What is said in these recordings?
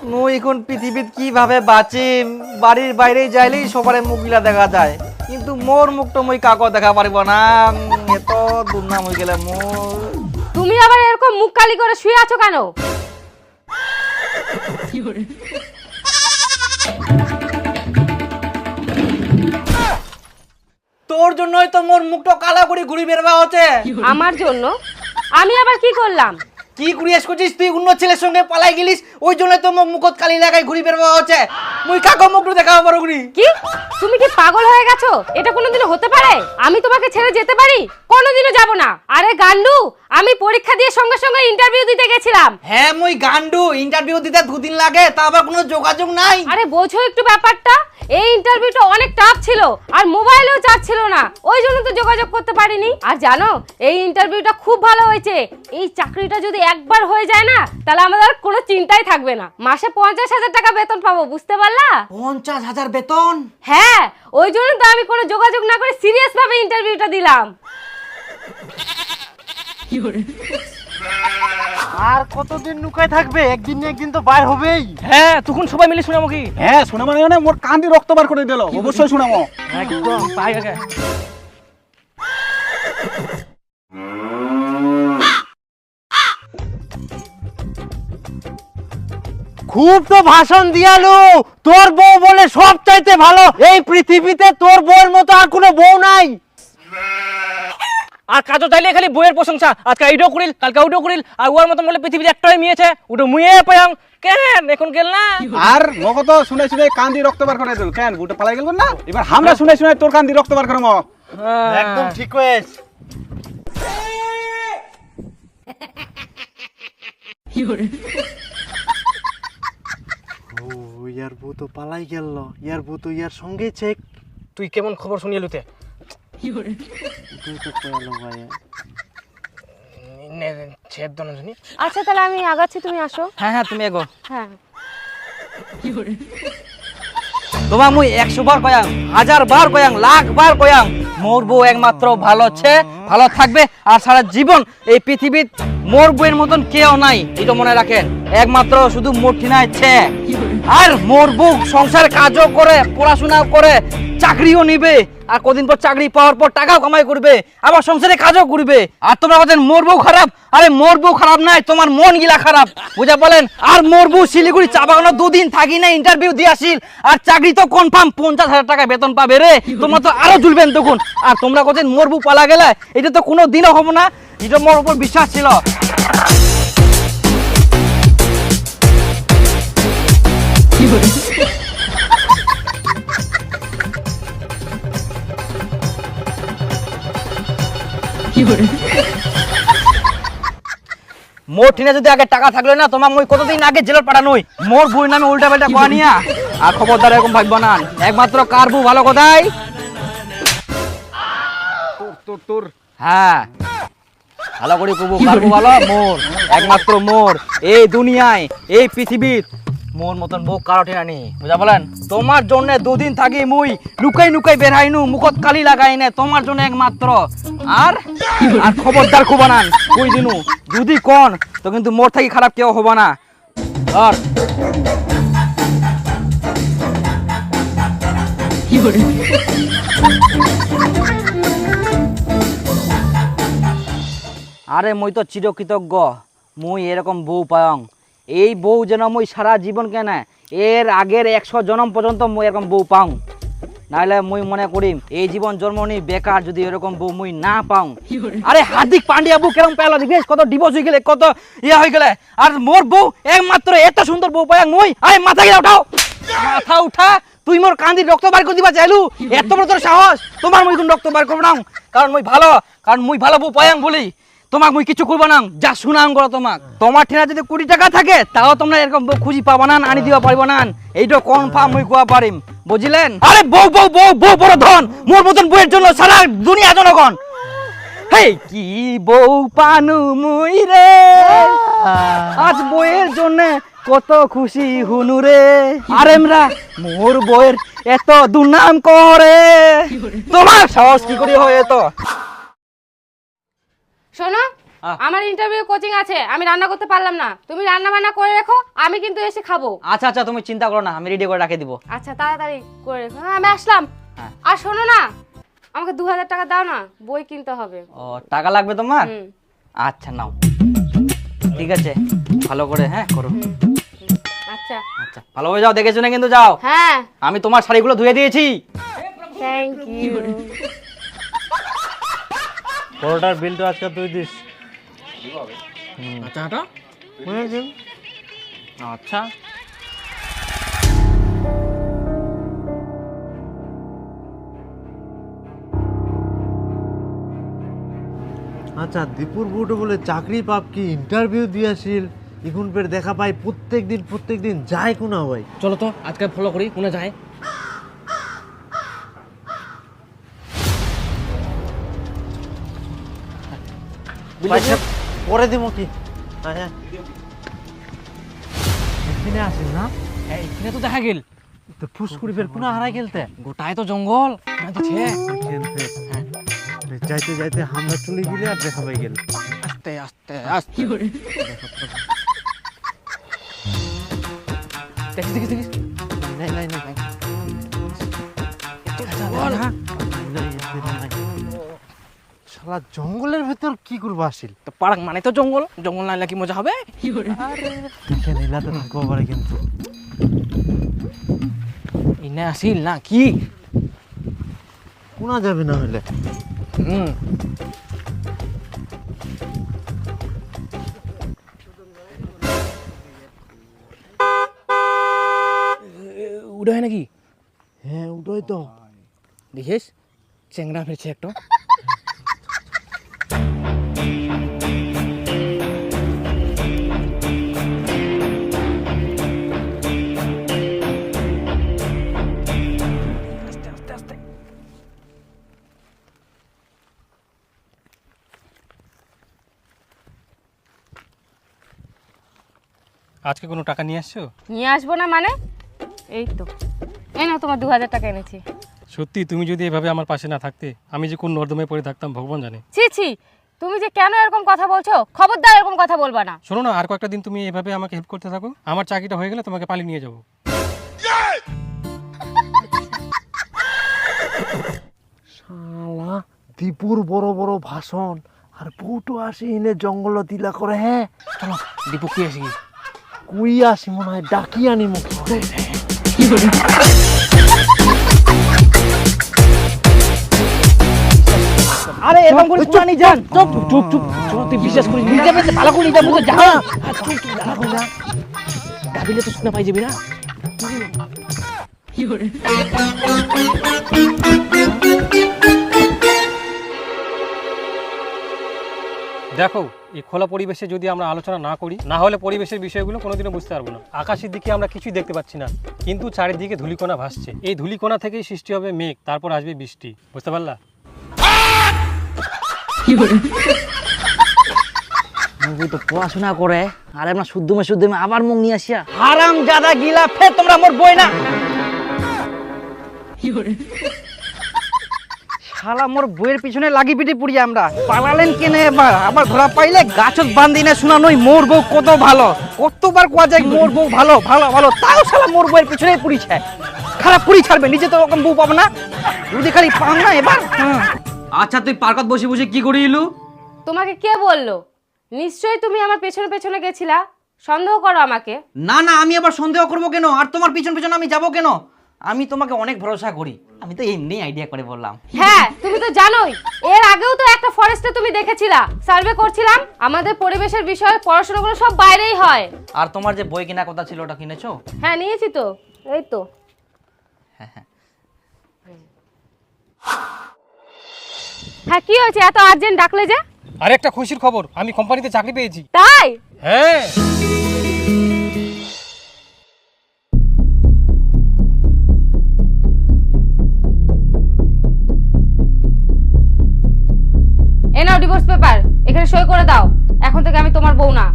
মুই এখন পৃথিবীত কিভাবে বাঁচিম? বাড়ির বাইরে যাইলেই সবার মুখগুলা দেখা যায়, কিন্তু মোর মুখটা মুই কাকো দেখা পারিব না। এত দুর্নাম হয়ে গেলে মোর। তুমি আবার এরকম মুখ কালি করে শুয়ে আছো কেন? তোর জন্যই তো মোর মুখটা কালা করে ঘুরি বেরবা হচ্ছে। আমার জন্য? আমি আবার কি করলাম? কি করিয়াস করছিস তুই? অন্য ছেলের সঙ্গে পালাই গেলিস, ওই জন্য তো মোর মুখত কালি লাগাই ঘুরি বেরবা হচ্ছে। মুই কাকো মুখটা দেখাবো পারো ঘুরি। কি? তুমি কি পাগল হয়ে গেছো? এটা কোনোদিনও হতে পারে? আমি তোমাকে ছেড়ে যেতে পারি? কোনোদিনও যাব না। আরে গান্ডু, আমি পরীক্ষা দিয়ে সঙ্গে সঙ্গে ইন্টারভিউ দিতে গেছিলাম। হ্যাঁ মুই গান্ডু, ইন্টারভিউ দিতে 2 দিন লাগে, তা আবার কোনো যোগাযোগ নাই। আরে বোঝো একটু ব্যাপারটা। এই ইন্টারভিউটা অনেক টাফ ছিল, আর মোবাইলেও চার্জ ছিল না, ওই জন্য তো যোগাযোগ করতে পারিনি। আর জানো, এই ইন্টারভিউটা খুব ভালো হয়েছে। এই চাকরিটা যদি একবার হয়ে যায় না, তাহলে আমাদের আর কোনো চিন্তাই থাকবে না। মাসে 50,000 টাকা বেতন পাবো, বুঝতে পারলা? 50,000 বেতন? হ্যাঁ, ওই জন্য তো আমি কোনো যোগাযোগ না করে সিরিয়াস ভাবে ইন্টারভিউটা দিলাম। আর কতদিন নুকায় থাকবে? একদিন না একদিন তো বাইর হবেই। হ্যাঁ, তখন সবাই মিলে শুনামো কি? হ্যাঁ, শোনা মানে মোর কান্দি রক্ত বার করে দিল, অবশ্যই শোনামো। একদম তাই আগে। খুব তো ভাষণ দিয়ালু, তোর বউ বলে সব চাইতে ভালো। এই পৃথিবীতে তোর বউয়ের মতো আর কোনো বউ নাই। আর কাজও চাইলে খালি বইয়ের প্রশংসা, আজকে এইটাও করিল, কালকে ওইটাও করিল, আর ওর মতন বলে পৃথিবীতে একটাই মেয়েছে, ওটা মুয়ে পায়াং। কেন এখন গেল না? আর মগত শুনে শুনে কান্দি রক্ত বার করে দিল। কেন বুটা পালাই গেল না? এবার আমরা শুনে শুনে তোর কান্দি রক্ত বার করব। একদম ঠিক কইছ। ও ইয়ার বউ তো পালাই গেল। ইয়ার বউ তো ইয়ার সঙ্গে চেক। তুই কেমন খবর শুনিয়ে লুতে? আচ্ছা, তাহলে আমি আগাচ্ছি, তুমি আসো। হ্যাঁ হ্যাঁ, তুমি এগো। হ্যাঁ। তোমার মুই 100 বার কয়াং, 1000 বার কয়াং, লাখ বার কয়াং, মোর বউ একমাত্র ভালো আছে, ভালো থাকবে, আর সারা জীবন এই পৃথিবীত মোর বউয়ের মতন কেউ নাই, এটা মনে রাখেন। একমাত্র শুধু মোর ঠিনায় ছে। আর মোর বউ সংসার কাজও করে, পড়াশোনা করে, চাকরিও নিবে, আর কদিন পর চাকরি পাওয়ার পর টাকাও কামাই করবে, আবার সংসারে কাজও করবে। আর তোমরা বলেন মোর বউ খারাপ। আরে মোর বউ খারাপ নাই, তোমার মন গিলা খারাপ, বুঝা বলেন। আর মোর বউ শিলিগুড়ি চা বাগানো 2 দিন থাকি না, ইন্টারভিউ দিয়ে আসিল, আর চাকরি তো কনফার্ম 50,000 টাকা বেতন পাবে রে। তোমরা তো আরো ঝুলবেন তখন। আর তোমরা বলেন মোর বউ পালা গেলে, এটা তো কোনো দিনও হবো না। এটা মোর উপর বিশ্বাস ছিল। মোর ঠিনে যদি আগে টাকা থাকলে না, তোমার মই কতদিন আগে জেলত পাঠানোই। মোর বই নামে উল্টা পাল্টা কোয়া নিয়া। আর খবরদার এরকম ভাববো না। একমাত্র কার বউ ভালো কথাই। তোর হ্যাঁ, ভালো করে কবু, কার বউ ভালো? মোর, একমাত্র মোর। এই দুনিয়ায়, এই পৃথিবীর মোর মতন বউ কারো ঠিনা নেই, বুঝা বলেন। তোমার জন্য 2 দিন থাকি মুই লুকাই লুকাই বেরহাইনু, মুখত কালি লাগাই না, তোমার জন্য একমাত্র। আর আর খবরদার খুব বানান কই দিনু, যদি কোন তো কিন্তু মোর থাকি খারাপ কেউ হবো না। আর আরে মই তো চিরকৃতজ্ঞ, মুই এরকম বউ পায়ং। এই বউ যেন মুই সারা জীবন কেন, এর আগের 100 জন্ম পর্যন্ত মুই এরকম বউ পাও। নাহলে মুই মনে করিম এই জীবন জন্ম নি বেকার, যদি এরকম বউ মুই না পাও। আরে হার্দিক পান্ডিয়া বউ কেরম পেলো দেখিস, কত ডিভোর্স হয়ে গেলে, কত ইয়া হয়ে গেলে। আর মোর বউ একমাত্র এত সুন্দর বউ পায়াং মুই। আরে মাথা গিলা উঠাও, মাথা উঠা। তুই মোর কান্দি রক্ত বার করে দিবা চাইলু? এত বড় তোর সাহস? তোমার মুই কোন রক্ত বার করবো না, কারণ মুই ভালো, কারণ মুই ভালো বউ পায়াং বলি। তোমাক মুই কিছু করবো না, যা শুনাং করো তোমাক। তোমার ঠিনা যদি 20 টাকা থাকে, তাও তোমরা এরকম বউ খুঁজি পাবা না, আনি দিবা পারবো না। এইটা কনফার্ম মুই কোয়া পারিম, বুঝলেন? আরে বউ বউ বউ বউ বড় ধন, মোর মতন বউয়ের জন্য সারা দুনিয়া জনগণ। হেই কি বউ পানু মুই রে, আজ বউয়ের জন্য কত খুশি হুনু রে। আর এমরা মোর বউয়ের এত দুর্নাম করে, তোমার সাহস কি করে হয় এত? শোনো, আমার ইন্টারভিউ কোচিং আছে, আমি রান্না করতে পারলাম না, তুমি রান্না বান্না করে রেখো, আমি কিন্তু এসে খাবো। আচ্ছা আচ্ছা, তুমি চিন্তা করো না, আমি রেডি করে রাখে দিব। আচ্ছা তাড়াতাড়ি করে রেখো। হ্যাঁ আমি আসলাম। হ্যাঁ। আর শোনো না, আমাকে 2000 টাকা দাও না, বই কিনতে হবে। ও টাকা লাগবে তোমার? হুম। আচ্ছা নাও, ঠিক আছে, ভালো করে হ্যাঁ করো। আচ্ছা আচ্ছা ভালোভাবে যাও, দেখে শুনে কিন্তু যাও। হ্যাঁ আমি তোমার শাড়িগুলো ধুয়ে দিয়েছি। Thank you. পরোটার বিলটা আজকে তুই দিস। আচ্ছা এটা আচ্ছা আচ্ছা দীপুর বুটো বলে চাকরি পাপ কি ইন্টারভিউ দিয়েছিল, এখন ফের দেখা পাই প্রত্যেক দিন যায় কোনা ভাই। চলো তো আজকে ফলো করি, কোনে যায়। পয়সা পরে দিব কি? এখানে আসেন না এই এখানে তো দেখা গেল, তো ফুসকুড়ি ফের কোনা হারাই গেলতে গোটায় তো জঙ্গল নাচছে। যাইতে যাইতে হামলা চলে গেলে আর দেখা পাই গেল। আস্তে আস্তে আস্তে দেখিস দেখিস দেখিস। নাই নাই নাই বল। শালা জঙ্গলের ভেতর কি করবো আসিল? তো পার্ক মানে তো জঙ্গল, জঙ্গল না কি মজা হবে? দেখে নিলাতে থাকবো পারে কিন্তু ইনে আসিল না কি? কোনা যাবে না হলে হুম উড়ে হয় নাকি? হ্যাঁ ওটাই তো। দেখিস চেংড়া ফিরছে একটা। আস্তে আস্তে আস্তে। আজকে কোনো টাকা নিয়ে আসছো? নিয়ে আসবো না মানে? এই তো এই নাও তোমার 2000 টাকা এনেছি। সত্যি তুমি যদি এভাবে আমার পাশে না থাকতে আমি যে কোন নর্দমে পড়ে থাকতাম ভগবান জানে। ছি ছি, তুমি যে কেন এরকম কথা বলছো, খবরদার এরকম কথা বলবা না। শোনো না, আর কয়েকটা দিন তুমি এভাবে আমাকে হেল্প করতে থাকো, আমার চাকরিটা হয়ে গেলে তোমাকে পালিয়ে নিয়ে যাবো। শালা দীপুর বড় বড় ভাষণ আর বউটো আসি এনে জঙ্গল দিলা করে। হ্যাঁ চলো দীপু কি আসি? কুই আসি মনে হয়, ডাকি আনি মুখে। আরে এরকম করে পুরানি যান। চুপ চুপ চুপ চলো, তুই বিশ্বাস করিস নিজে বেঁচে ভালো করে নিজে বুঝে যা। গাবিলে তো শুনে পাই যাবি না। দেখো এই খোলা পরিবেশে যদি আমরা আলোচনা না করি, না হলে পরিবেশের বিষয়গুলো কোনোদিনও বুঝতে পারবো না। আকাশের দিকে আমরা কিছুই দেখতে পাচ্ছি না, কিন্তু চারিদিকে ধূলিকণা ভাসছে। এই ধূলিকণা থেকেই সৃষ্টি হবে মেঘ, তারপর আসবে বৃষ্টি। বুঝতে পারলা? মুই তো পড়াশোনা করে আর আমরা শুদ্ধমে আবার মুখ নিয়ে আসিয়া হারাম জাদা গিলা ফের তোমরা মোর বই না। শালা মোর বইয়ের পিছনে লাগি পিটি পুড়ি আমরা পালালেন কেনে এবার? আবার ধরা পাইলে গাছত বান্ধি না শোনা নই মোর বউ কত ভালো, কতবার কোয়া যায় মোর বউ ভালো ভালো ভালো, তাও শালা মোর বইয়ের পিছনে পুড়িছে। খারাপ পুড়ি ছাড়বে, নিজে তো ওরকম বউ পাবো না, যদি খালি পাম না এবার। আচ্ছা তুই পার্কত বসে বসে কি করিলু? তোমাকে কে বললো? নিশ্চয়ই তুমি আমার পেছনে পেছনে গেছিলা, সন্দেহ করো আমাকে। না না, আমি আবার সন্দেহ করবো কেন? আর তোমার পিছন পিছন আমি যাবো কেন? আমি তোমাকে অনেক ভরসা করি, আমি তো এমনি আইডিয়া করে বললাম। হ্যাঁ তুমি তো জানোই, এর আগেও তো একটা ফরেস্টে তুমি দেখেছিলা, সার্ভে করছিলাম। আমাদের পরিবেশের বিষয়ে পড়াশোনাগুলো সব বাইরেই হয়। আর তোমার যে বই কেনার কথা ছিল ওটা কিনেছো? হ্যাঁ নিয়েছি তো, এই তো। হ্যাঁ কি হয়েছে, এত আর্জেন্ট ডাকলে যে? আর একটা খুশির খবর, আমি কোম্পানিতে চাকরি পেয়েছি। তাই? হ্যাঁ এ নাও ডিভোর্স পেপার, এখানে সই করে দাও। এখন থেকে আমি তোমার বউ না,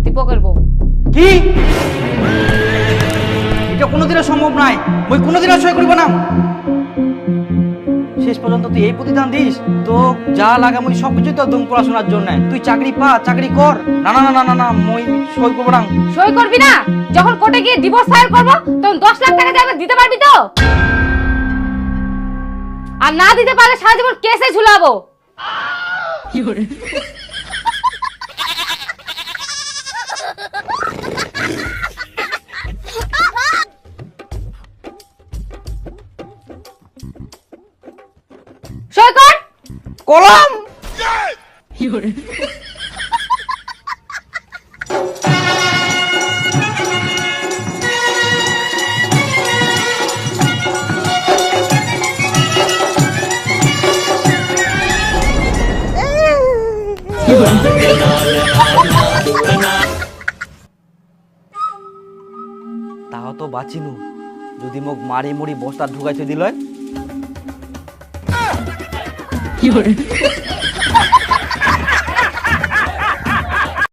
দীপকের বউ। কি? এটা কোনোদিনও সম্ভব নয়, ওই কোনোদিনও সই করবো না। সে শেষ পর্যন্ত তুই এই প্রতিদান দিস, তো যা লাগে মুই সবকিছু তো দুম পড়াশোনার জন্য, তুই চাকরি পা, চাকরি কর। না না না না না না মুই সই করবো না। সই করবি না? যখন কোর্টে গিয়ে ডিভোর্স ফাইল করবো তখন 10 লাখ টাকা যাবে, দিতে পারবি তো? আর না দিতে পারলে সারা জীবন কেসে ঝুলাবো। সই কর। কলম। তাও তো বাঁচিনু, যদি মোক মারি মুড়ি বস্তা ঢুকাইতে দিল।